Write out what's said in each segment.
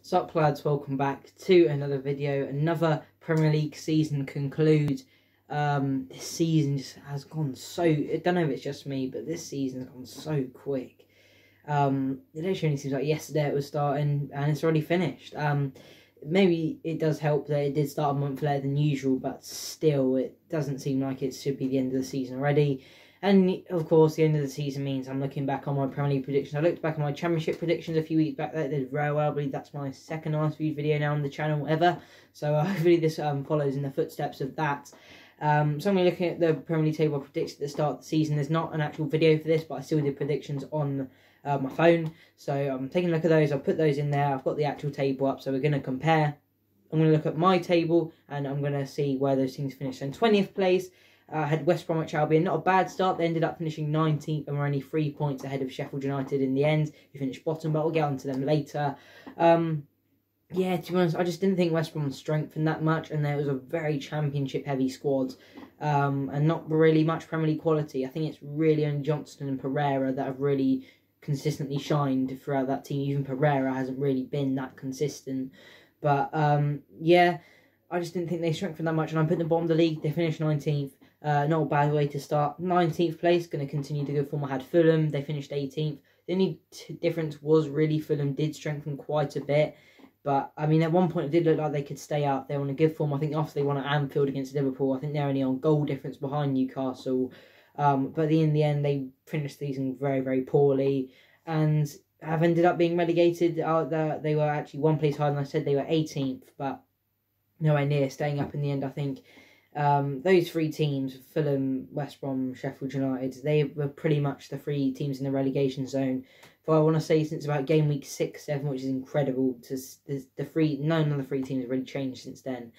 Sup lads, welcome back to another video. Another Premier League season concludes. This season just has gone so, I don't know if it's just me, but this season has gone so quick. It literally only seems like yesterday it was starting and it's already finished. Maybe it does help that it did start a month later than usual, but still it doesn't seem like it should be the end of the season already. And of course, the end of the season means I'm looking back on my Premier League predictions. I looked back at my Championship predictions a few weeks back. That did very well. I believe that's my second highest viewed video now on the channel ever. So hopefully this follows in the footsteps of that. So I'm going to be looking at the Premier League table I predicted at the start of the season. There's not an actual video for this, but I still did predictions on my phone. So I'm taking a look at those. I'll put those in there. I've got the actual table up, so we're going to compare. I'm going to look at my table, and I'm going to see where those teams finished. So in 20th place, had West Bromwich Albion. Not a bad start. They ended up finishing 19th and were only 3 points ahead of Sheffield United in the end, who finished bottom, but we'll get onto them later. Yeah, to be honest, I just didn't think West Brom strengthened that much, and there was a very championship-heavy squad, and not really much Premier League quality. I think it's really only Johnston and Pereira that have really consistently shined throughout that team. Even Pereira hasn't really been that consistent. But, yeah, I just didn't think they strengthened that much, and I'm putting them bottom of the league. They finished 19th. Not a bad way to start. 19th place, going to continue to go form. I had Fulham. They finished 18th. The only difference was really Fulham did strengthen quite a bit. But, I mean, at one point it did look like they could stay up. They were on a good form. I think after they won at Anfield against Liverpool, I think they're only on goal difference behind Newcastle. But in the end, they finished the season very, very poorly. And have ended up being relegated. They were actually one place higher than I said. They were 18th, but nowhere near staying up in the end, I think. Those three teams, Fulham, West Brom, Sheffield United, they were pretty much the three teams in the relegation zone. For I want to say since about game week 6, 7, which is incredible. None of the three teams have really changed since then,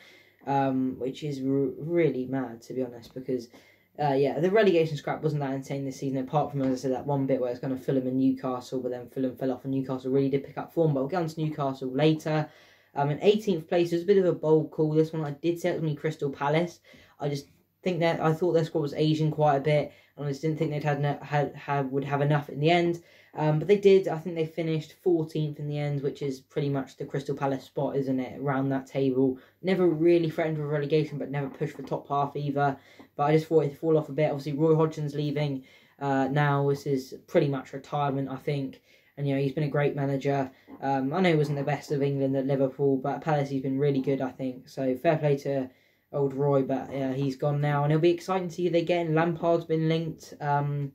which is really mad, to be honest, because yeah, the relegation scrap wasn't that insane this season, apart from, as I said, that one bit where it's kind of Fulham and Newcastle, but then Fulham fell off and Newcastle really did pick up form. But we'll get on to Newcastle later. In 18th place, it was a bit of a bold call. This one I did say it was going to be Crystal Palace. I just think that I thought their squad was aging quite a bit, and I just didn't think they'd would have enough in the end. But they did. I think they finished 14th in the end, which is pretty much the Crystal Palace spot, isn't it? Around that table, never really threatened with relegation, but never pushed for top half either. But I just thought it'd fall off a bit. Obviously, Roy Hodgson's leaving now. This is pretty much retirement, I think. And, you know, he's been a great manager. I know he wasn't the best of England at Liverpool, but at Palace he's been really good, I think. So, fair play to old Roy, but he's gone now. And it'll be exciting to see who they get in. Lampard's been linked. And,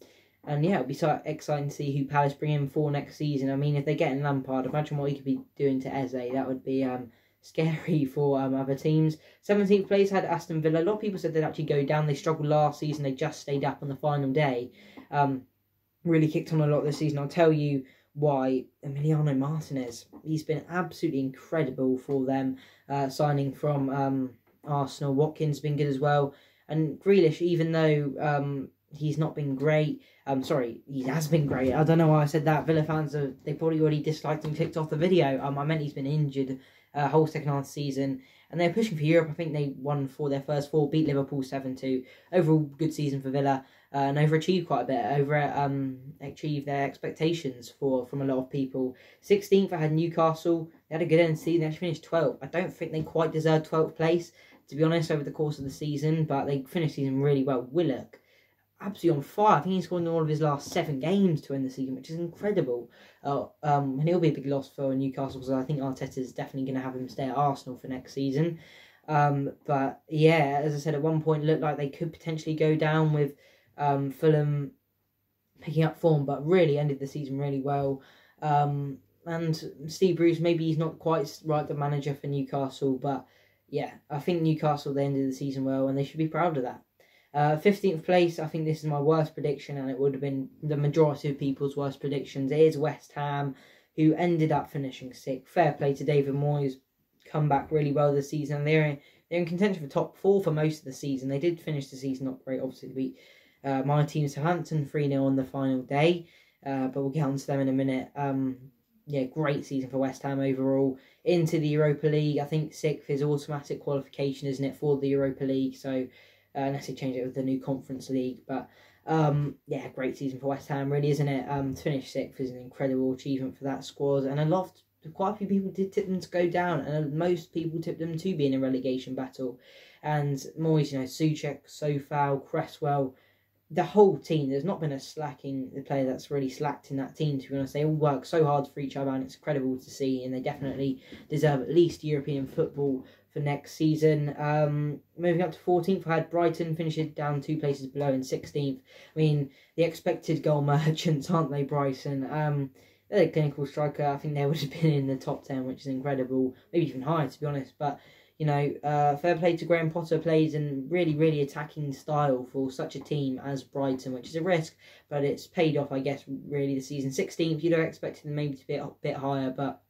yeah, it'll be so exciting to see who Palace bring in for next season. I mean, if they get in Lampard, imagine what he could be doing to Eze. That would be scary for other teams. 17th place had Aston Villa. A lot of people said they'd actually go down. They struggled last season. They just stayed up on the final day. Really kicked on a lot this season. I'll tell you why. Emiliano Martinez, he's been absolutely incredible for them, signing from Arsenal. Watkins been good as well, and Grealish, even though he's not been great, he has been great. I don't know why I said that. Villa fans, they probably already disliked him, clicked off the video. I meant he's been injured whole second half of the season, and they're pushing for Europe. I think they won for their first 4, beat Liverpool 7-2. Overall, good season for Villa. And overachieved quite a bit, achieved their expectations from a lot of people. 16th, I had Newcastle. They had a good end of the season. They actually finished 12th. I don't think they quite deserved 12th place, to be honest, over the course of the season, but they finished the season really well. Willock, absolutely on fire. I think he scored in all of his last 7 games to end the season, which is incredible. And it'll be a big loss for Newcastle, because I think Arteta's definitely going to have him stay at Arsenal for next season. But yeah, as I said, at one point it looked like they could potentially go down with Fulham picking up form, but really ended the season really well. And Steve Bruce, maybe he's not quite right the manager for Newcastle, but yeah, I think Newcastle, they ended the season well, and they should be proud of that. 15th place, I think this is my worst prediction, and it would have been the majority of people's worst predictions. It is West Ham, who ended up finishing 6th. Fair play to David Moyes, come back really well this season. They're in contention for top 4 for most of the season. They did finish the season not great, obviously, to beat my team Southampton 3-0 on the final day, but we'll get on to them in a minute. Yeah, great season for West Ham overall. Into the Europa League, I think 6th is automatic qualification, isn't it, for the Europa League? So unless they change it with the new Conference League, but yeah, great season for West Ham, really, isn't it? To finish 6th is an incredible achievement for that squad, and a lot quite a few people did tip them to go down, and most people tipped them to be in a relegation battle. And Moyes, you know, Soucek, Sofal, Cresswell, the whole team, there's not been a player that's really slacked in that team, to be honest. They all work so hard for each other, and it's incredible to see, and they definitely deserve at least European football for next season. Moving up to 14th, I had Brighton finishing down 2 places below in 16th. I mean, the expected goal merchants, aren't they, Brighton? They're a clinical striker. I think they would have been in the top 10, which is incredible. Maybe even higher, to be honest. But, you know, fair play to Graham Potter, plays in really, really attacking style for such a team as Brighton, which is a risk, but it's paid off, I guess, really, the season. 16th, you'd have expected them maybe to be a bit higher, but,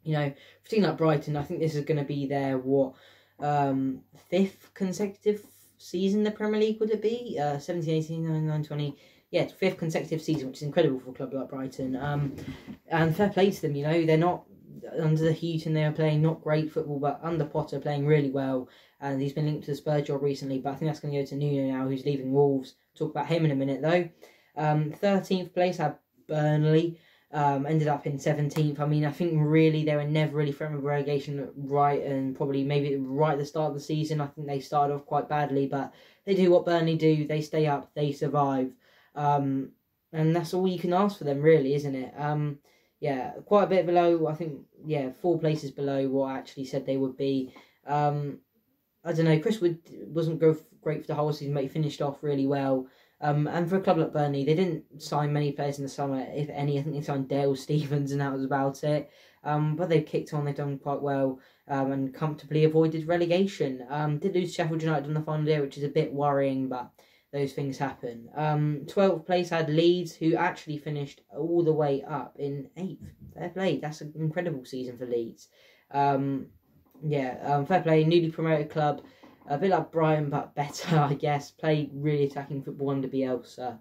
you know, for a team like Brighton, I think this is going to be their, 5th consecutive season in the Premier League, would it be? 17, 18, 19, 20... Yeah, 5th consecutive season, which is incredible for a club like Brighton. And fair play to them, you know, they're not under the heat and they're playing not great football, but under Potter playing really well. And he's been linked to the Spurs job recently, but I think that's going to go to Nuno now, who's leaving Wolves. Talk about him in a minute, though. 13th place had Burnley. Ended up in 17th. I mean, I think really they were never really friendly with relegation right, and probably maybe right at the start of the season. I think they started off quite badly, but they do what Burnley do. They stay up, they survive. And that's all you can ask for them, really, isn't it? Yeah, quite a bit below, I think, 4 places below what I actually said they would be. I don't know, Chris Wood wasn't great for the whole season, but he finished off really well. And for a club like Burnley, they didn't sign many players in the summer, if any. I think they signed Dale Stephens and that was about it. But they've kicked on, they've done quite well, and comfortably avoided relegation. Did lose Sheffield United on the final day, which is a bit worrying, but those things happen. 12th place had Leeds, who actually finished all the way up in 8th. Fair play. That's an incredible season for Leeds. Fair play. Newly promoted club. A bit like Brighton, but better, I guess. Played really attacking football under Bielsa.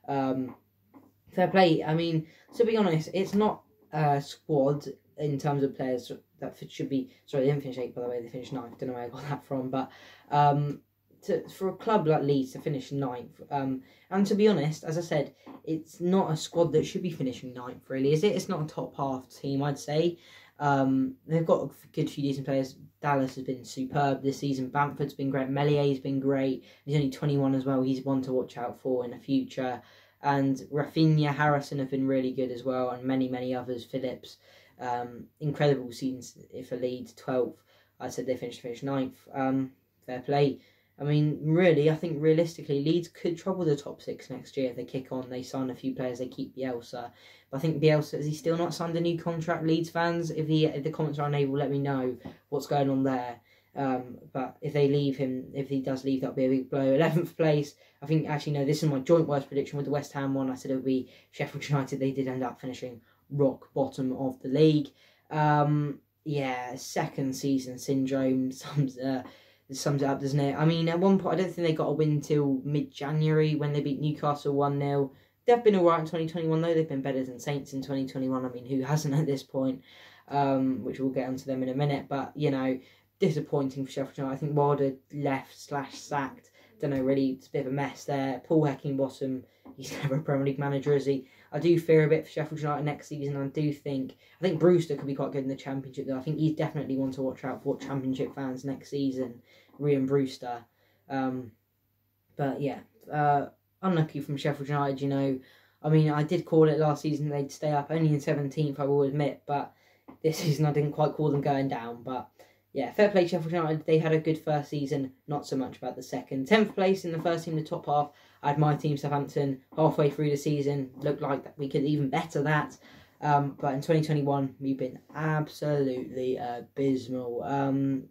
Fair play. I mean, to be honest, it's not a squad in terms of players that should be... Sorry, they didn't finish 8th, by the way. They finished 9th. Don't know where I got that from, but... for a club like Leeds to finish 9th, and to be honest, as I said, it's not a squad that should be finishing 9th, really, is it? It's not a top half team, I'd say. They've got a good few decent players. Dallas has been superb this season. Bamford's been great. Mellier's been great. He's only 21 as well. He's one to watch out for in the future. And Rafinha, Harrison have been really good as well, and many, many others. Phillips, incredible seasons for Leeds. 12th, I said they finished 9th. Fair play. I mean, really, I think realistically, Leeds could trouble the top 6 next year if they kick on. They sign a few players, they keep Bielsa. But I think Bielsa, has he still not signed a new contract, Leeds fans? If the comments are unable, let me know what's going on there. But if they leave him, if he does leave, that'll be a big blow. 11th place, I think, actually, no, this is my joint worst prediction with the West Ham one. I said it would be Sheffield United. They did end up finishing rock bottom of the league. Second season syndrome sums it up, doesn't it? I mean, at one point, I don't think they got a win till mid-January when they beat Newcastle 1-0. They've been alright in 2021, though. They've been better than Saints in 2021. I mean, who hasn't at this point? Which we'll get onto them in a minute. But, you know, disappointing for Sheffield United. I think Wilder left/sacked. Don't know, really, it's a bit of a mess there. Paul Heckingbottom, he's never a Premier League manager, is he? I do fear a bit for Sheffield United next season. I think Brewster could be quite good in the Championship, though. I think he's definitely one to watch out for Championship fans next season. Ryan Brewster. Unlucky from Sheffield United, you know. I mean, I did call it last season they'd stay up, only in 17th, I will admit, but this season I didn't quite call them going down. But yeah, fair play Sheffield United. They had a good first season, not so much about the second. 10th place in the first team, the top half. I had my team, Southampton, halfway through the season. Looked like we could even better that. But in 2021, we've been absolutely abysmal.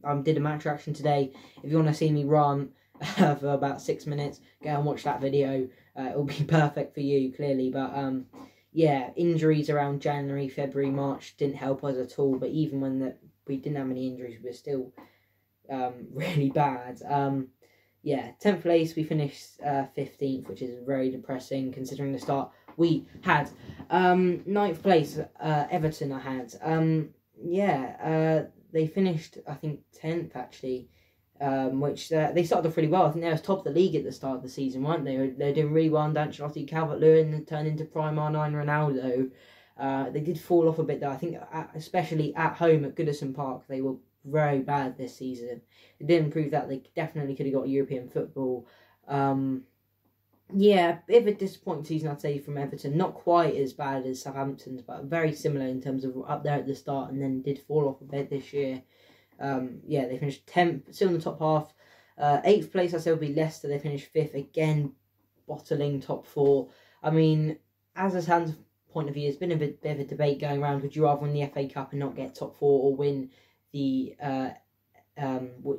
I did a match reaction today. If you want to see me run for about 6 minutes, go and watch that video. It'll be perfect for you, clearly. But injuries around January, February, March didn't help us at all. But even when we didn't have any injuries, we were still really bad. 10th place, we finished 15th, which is very depressing considering the start we had. 9th place, Everton I had. They finished, I think, 10th actually, which they started off really well. I think they were top of the league at the start of the season, weren't they? They were doing really well on Ancelotti. Calvert-Lewin turned into Prime R9 Ronaldo. They did fall off a bit though. I think especially at home at Goodison Park, they were very bad this season. It didn't prove that they definitely could have got European football. Yeah, a bit of a disappointing season, I'd say, from Everton. Not quite as bad as Southampton's, but very similar in terms of up there at the start and then did fall off a bit this year. Yeah, they finished 10th, still in the top half. 8th place, I say, will be Leicester. They finished 5th, again, bottling top 4. I mean, as a Southampton point of view, there's been a bit of a debate going around. Would you rather win the FA Cup and not get top 4, or win the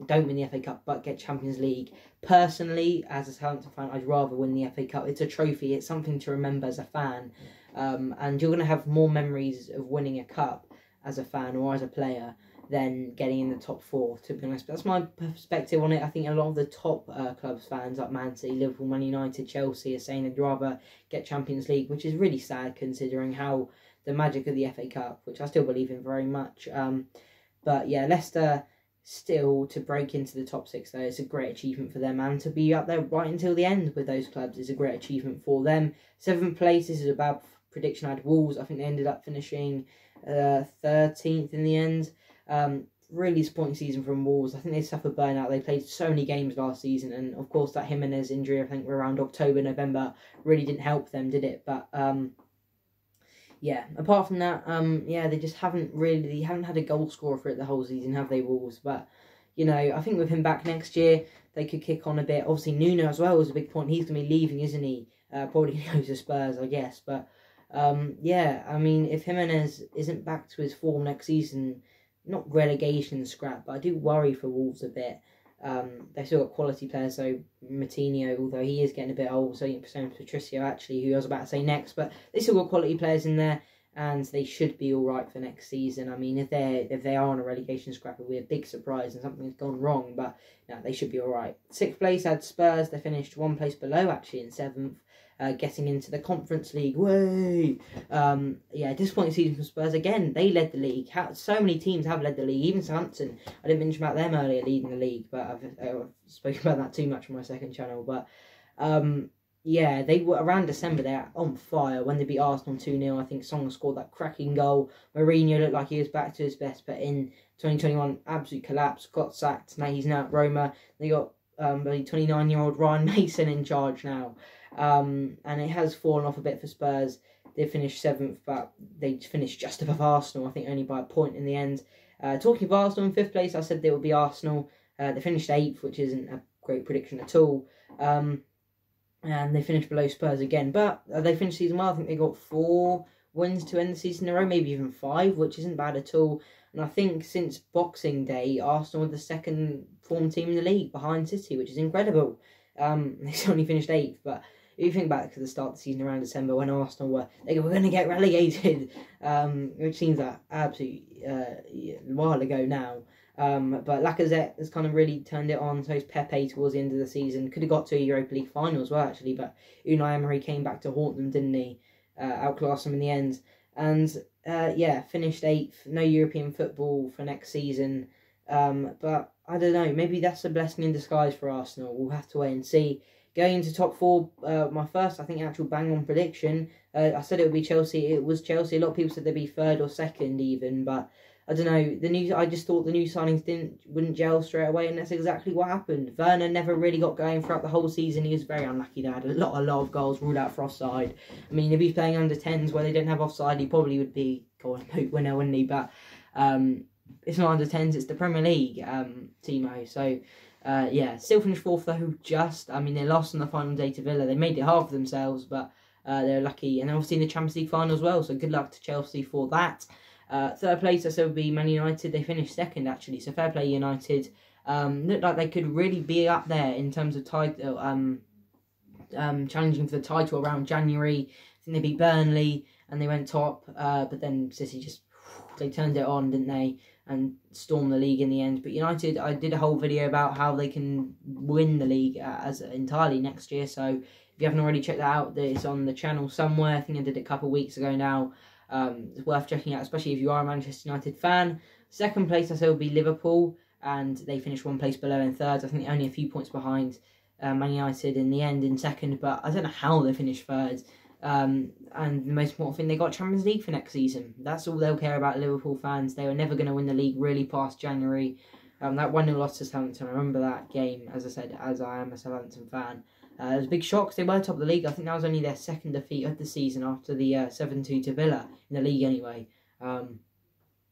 don't win the FA Cup but get Champions League? Personally, as a Southampton fan, I'd rather win the FA Cup. It's a trophy. It's something to remember as a fan, and you're going to have more memories of winning a cup as a fan or as a player than getting in the top 4, to be honest. But that's my perspective on it. I think a lot of the top clubs fans like Man City, Liverpool, Man United, Chelsea are saying they'd rather get Champions League, which is really sad considering how the magic of the FA Cup, which I still believe in very much. But yeah, Leicester still to break into the top 6 though, it's a great achievement for them, and to be up there right until the end with those clubs is a great achievement for them. 7th place, this is a bad prediction. I had Wolves. I think they ended up finishing 13th in the end. Really disappointing season from Wolves. I think they suffered burnout. They played so many games last season, and of course that Jimenez injury, I think around October, November, really didn't help them, did it? But yeah, apart from that, yeah, they just haven't had a goal scorer for it the whole season, have they, Wolves? But, you know, I think with him back next year, they could kick on a bit. Obviously, Nuno as well was a big point. He's going to be leaving, isn't he? Probably going to go to Spurs, I guess. But, yeah, I mean, if Jimenez isn't back to his form next season, not relegation scrap, but I do worry for Wolves a bit. They've still got quality players, so Martinho, although he is getting a bit old, so Patricio actually, who I was about to say next, but they still got quality players in there, and they should be all right for next season. I mean, if they are on a relegation scrap, it will be a big surprise and something has gone wrong, but no, they should be all right. 6th place had Spurs. They finished 1 place below, actually, in 7th. Getting into the Conference League. Way! Yeah, disappointing season for Spurs. Again, they led the league. So many teams have led the league. Even Southampton. I didn't mention about them earlier leading the league, but I've spoken about that too much on my second channel. But yeah, they were around December. They're on fire when they beat Arsenal 2-0. I think Song scored that cracking goal. Mourinho looked like he was back to his best, but in 2021, absolute collapse. Got sacked. Now he's now at Roma. They got 29-year-old Ryan Mason in charge now. And it has fallen off a bit for Spurs. They finished 7th, but they finished just above Arsenal, I think only by a point in the end. Talking of Arsenal in 5th place, I said they would be Arsenal. They finished 8th, which isn't a great prediction at all. And they finished below Spurs again. But they finished the season well. I think they got 4 wins to end the season in a row, maybe even 5, which isn't bad at all. And I think since Boxing Day, Arsenal were the 2nd form team in the league behind City, which is incredible. They only finished 8th, but if you think back to the start of the season around December when Arsenal were going to get relegated, which seems like absolutely a while ago now. But Lacazette has kind of really turned it on. So is Pepe towards the end of the season. Could have got to a Europa League final as well, actually. But Unai Emery came back to haunt them, didn't he? Outclassed them in the end. And yeah, finished 8th. No European football for next season. But I don't know. Maybe that's a blessing in disguise for Arsenal. We'll have to wait and see. Going into top 4, my first, I think, actual bang-on prediction. I said it would be Chelsea. It was Chelsea. A lot of people said they'd be 3rd or 2nd even, but I don't know. I just thought the new signings wouldn't gel straight away, and that's exactly what happened. Werner never really got going throughout the whole season. He was very unlucky. They had a lot of goals ruled out for offside. I mean, if he's playing under 10s where they don't have offside, he probably would be winner, wouldn't he? But it's not under 10s. It's the Premier League, Timo. So. Yeah, still finished 4th though, just. I mean, they lost on the final day to Villa. They made it hard for themselves, but they're lucky. And obviously in the Champions League final as well, so good luck to Chelsea for that. 3rd place, I said, would be Man United. They finished 2nd, actually, so fair play United. Looked like they could really be up there in terms of title, challenging for the title around January. I think they beat Burnley, and they went top, but then City just, they turned it on, didn't they? And storm the league in the end. But United, I did a whole video about how they can win the league as entirely next year. So if you haven't already checked that out, it's on the channel somewhere. I think I did it a couple of weeks ago now. It's worth checking out, especially if you are a Manchester United fan. 2nd place, I said, would be Liverpool, and they finished 1 place below in 3rd. I think only a few points behind Man United in the end in 2nd, but I don't know how they finished 3rd. And the most important thing, they got Champions League for next season. That's all they'll care about, Liverpool fans. They were never going to win the league really past January. That 1-0 loss to Southampton, I remember that game, as I said, as I am a Southampton fan. It was a big shock because they were top of the league. I think that was only their second defeat of the season after the 7-2 to Villa in the league anyway. And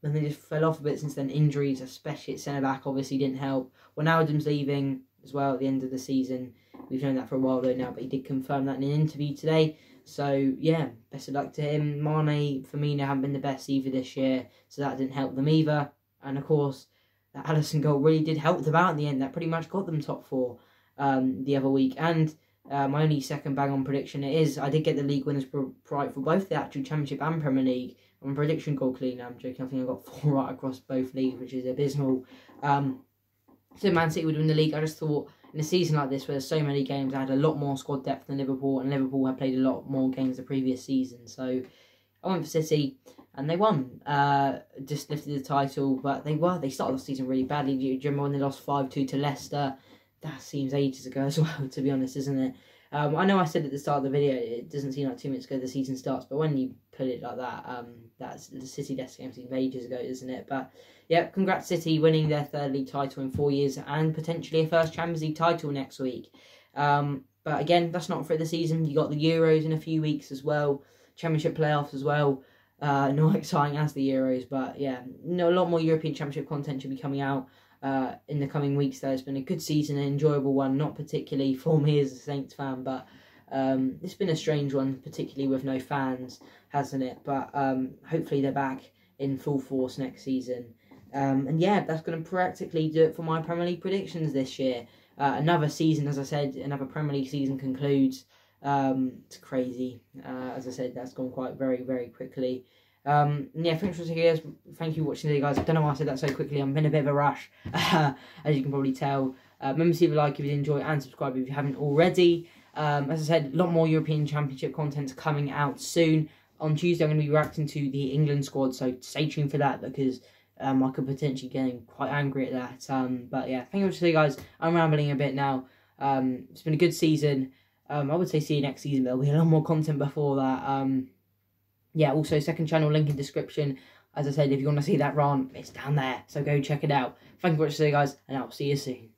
they just fell off a bit since then. Injuries, especially at centre-back, obviously didn't help. Wijnaldum's leaving as well at the end of the season. We've known that for a while though now, but he did confirm that in an interview today. So, yeah, best of luck to him. Mane, Firmino haven't been the best either this year, so that didn't help them either. And, of course, that Alisson goal really did help them out in the end. That pretty much got them top 4 the other week. And my only second bang-on prediction is I did get the league winners right for both the actual Championship and Premier League. I'm a prediction goal cleaner. I'm joking. I think I got 4 right across both leagues, which is abysmal. So Man City would win the league. I just thought in a season like this where there's so many games, I had a lot more squad depth than Liverpool, and Liverpool had played a lot more games the previous season. So I went for City, and they won. Just lifted the title, but they started the season really badly. Do you remember when they lost 5-2 to Leicester? That seems ages ago as well, to be honest, isn't it? I know I said at the start of the video, it doesn't seem like 2 minutes ago the season starts, but when you put it like that, that's the City-Leicester game seems ages ago, isn't it? But yeah, congrats City winning their 3rd league title in 4 years and potentially a first Champions League title next week. But again, that's not for the season. You got the Euros in a few weeks as well, Championship playoffs as well. Not exciting as the Euros, but yeah, a lot more European Championship content should be coming out in the coming weeks. Though it's been a good season, an enjoyable one, not particularly for me as a Saints fan, but it's been a strange one, particularly with no fans, hasn't it? But hopefully they're back in full force next season. And yeah, that's going to practically do it for my Premier League predictions this year. Another season, as I said, another Premier League season concludes. It's crazy. As I said, that's gone quite very, very quickly. Yeah, thanks for watching, guys. Thank you for watching today, guys. I don't know why I said that so quickly. I'm in a bit of a rush, as you can probably tell. Remember to leave a like if you enjoy and subscribe if you haven't already. As I said, a lot more European Championship content coming out soon. On Tuesday, I'm going to be reacting to the England squad, so stay tuned for that because I could potentially get quite angry at that. But yeah, thank you for watching, guys. I'm rambling a bit now. It's been a good season. I would say see you next season, but there'll be a lot more content before that. Yeah, also second channel, link in description. As I said, if you want to see that rant, it's down there, so go check it out. Thank you for watching, guys, and I'll see you soon.